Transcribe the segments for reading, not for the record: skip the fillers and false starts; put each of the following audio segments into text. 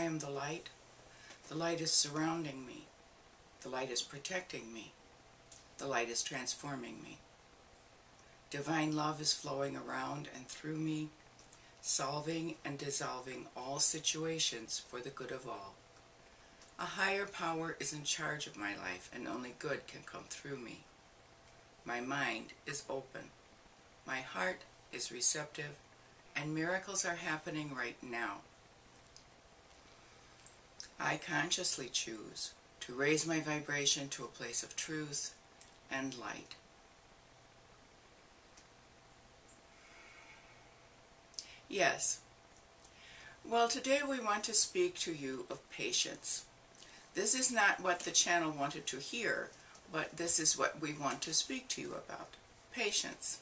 am the light. The light is surrounding me. The light is protecting me. The light is transforming me. Divine love is flowing around and through me, solving and dissolving all situations for the good of all. A higher power is in charge of my life, and only good can come through me. My mind is open. My heart is receptive, and miracles are happening right now. I consciously choose to raise my vibration to a place of truth and light. Yes. Well, today we want to speak to you of patience. This is not what the channel wanted to hear, but this is what we want to speak to you about. Patience.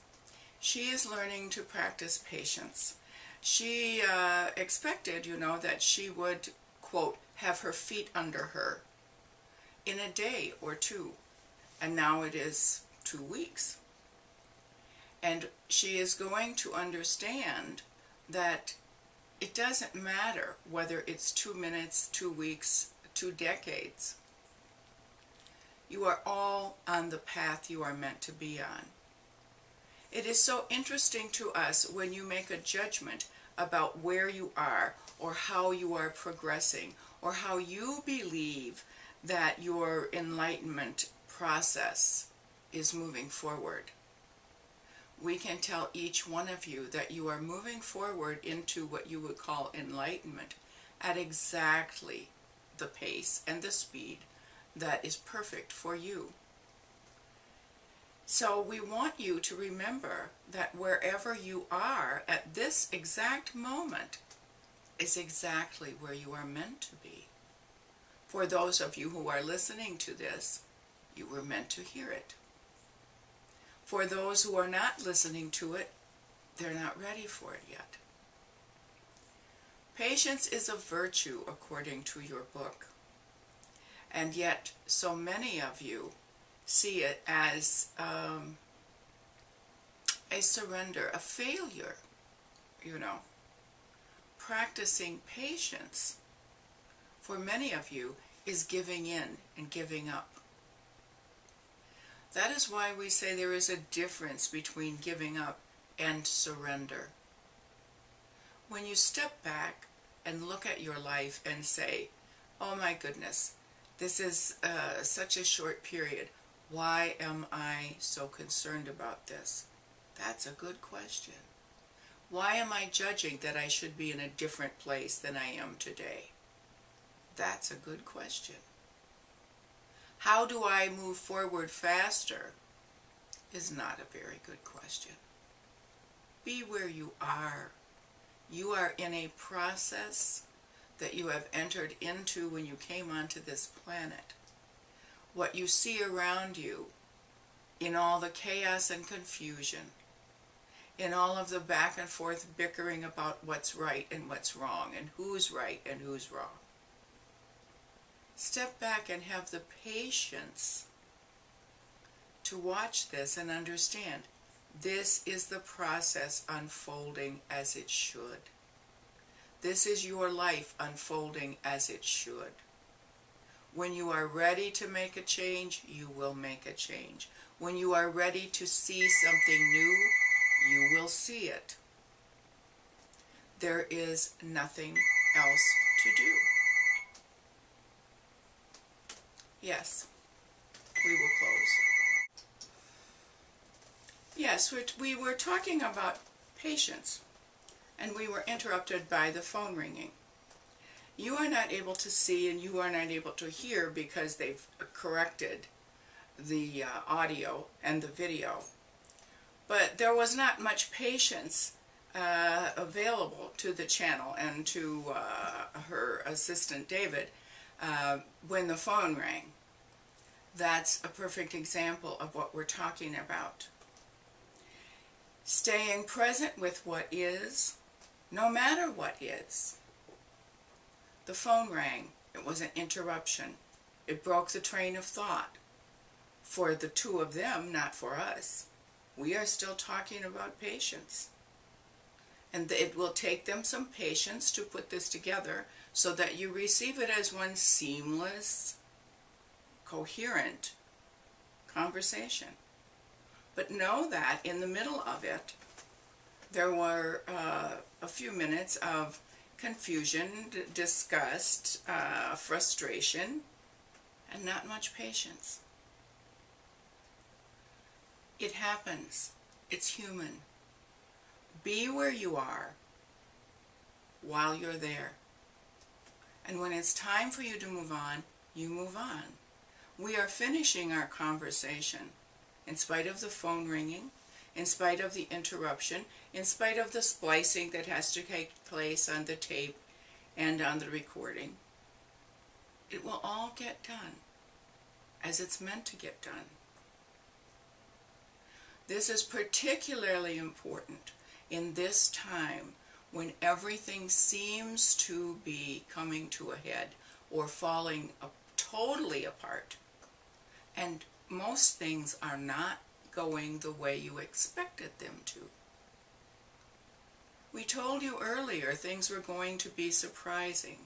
She is learning to practice patience. She expected, that she would, quote, have her feet under her in a day or two. And now it is 2 weeks. And she is going to understand that it doesn't matter whether it's 2 minutes, 2 weeks, 2 decades. You are all on the path you are meant to be on. It is so interesting to us when you make a judgment about where you are or how you are progressing or how you believe that your enlightenment process is moving forward. We can tell each one of you that you are moving forward into what you would call enlightenment at exactly the pace and the speed that is perfect for you. So we want you to remember that wherever you are at this exact moment is exactly where you are meant to be. For those of you who are listening to this, you were meant to hear it. For those who are not listening to it, they're not ready for it yet. Patience is a virtue according to your book. And yet, so many of you see it as a surrender, a failure, Practicing patience, for many of you, is giving in and giving up. That is why we say there is a difference between giving up and surrender. When you step back and look at your life and say, oh my goodness, this is such a short period. Why am I so concerned about this? That's a good question. Why am I judging that I should be in a different place than I am today? That's a good question. How do I move forward faster? Is not a very good question. Be where you are. You are in a process that you have entered into when you came onto this planet. What you see around you, in all the chaos and confusion, in all of the back and forth bickering about what's right and what's wrong, and who's right and who's wrong. Step back and have the patience to watch this and understand this is the process unfolding as it should. This is your life unfolding as it should. When you are ready to make a change, you will make a change. When you are ready to see something new, you will see it. There is nothing else to do. Yes, we will close. Yes, we were talking about patience, and we were interrupted by the phone ringing. You are not able to see and you are not able to hear because they've corrected the audio and the video. But there was not much patience available to the channel and to her assistant David when the phone rang. That's a perfect example of what we're talking about. Staying present with what is, no matter what is. The phone rang. It was an interruption. It broke the train of thought. For the two of them, not for us. We are still talking about patience. And it will take them some patience to put this together so that you receive it as one seamless, coherent conversation. But know that in the middle of it, there were a few minutes of confusion, disgust, frustration, and not much patience. It happens. It's human. Be where you are while you're there. And when it's time for you to move on, you move on. We are finishing our conversation in spite of the phone ringing, in spite of the interruption, in spite of the splicing that has to take place on the tape and on the recording. It will all get done as it's meant to get done. This is particularly important in this time when everything seems to be coming to a head or falling totally apart. And most things are not going the way you expected them to. We told you earlier things were going to be surprising.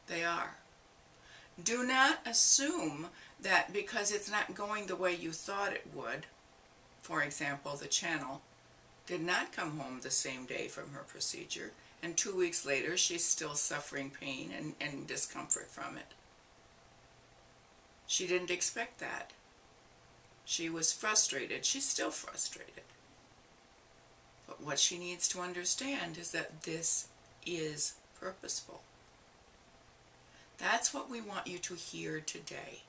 They are. Do not assume that because it's not going the way you thought it would, for example, the channel did not come home the same day from her procedure, and 2 weeks later she's still suffering pain and discomfort from it. She didn't expect that. She was frustrated. She's still frustrated. But what she needs to understand is that this is purposeful. That's what we want you to hear today.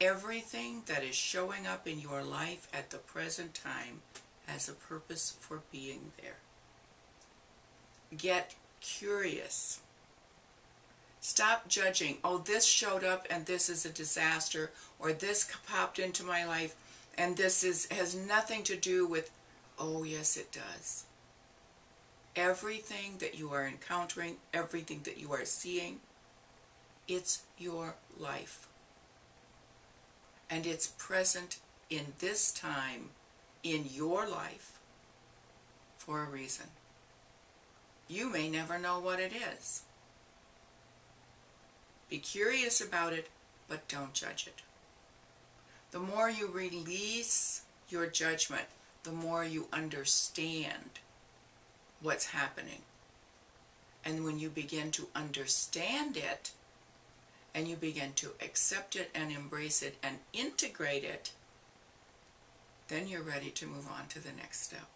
Everything that is showing up in your life at the present time has a purpose for being there. Get curious. Stop judging, oh, this showed up and this is a disaster, or this popped into my life and this has nothing to do with, oh yes it does. Everything that you are encountering, everything that you are seeing, it's your life. And it's present in this time in your life for a reason. You may never know what it is. Be curious about it, but don't judge it. The more you release your judgment, the more you understand what's happening. And when you begin to understand it, and you begin to accept it and embrace it and integrate it, then you're ready to move on to the next step,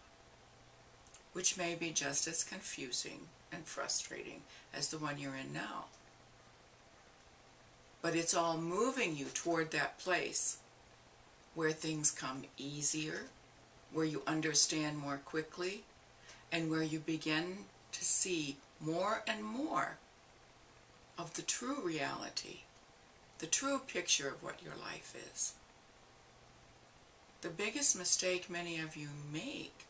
which may be just as confusing and frustrating as the one you're in now. But it's all moving you toward that place where things come easier, where you understand more quickly, and where you begin to see more and more of the true reality, the true picture of what your life is. The biggest mistake many of you make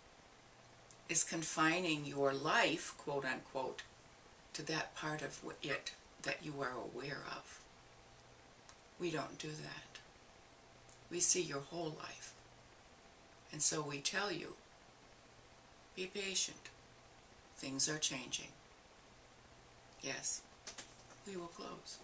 is confining your life, quote unquote, to that part of it that you are aware of. We don't do that. We see your whole life. And so we tell you, be patient. Things are changing. Yes, we will close.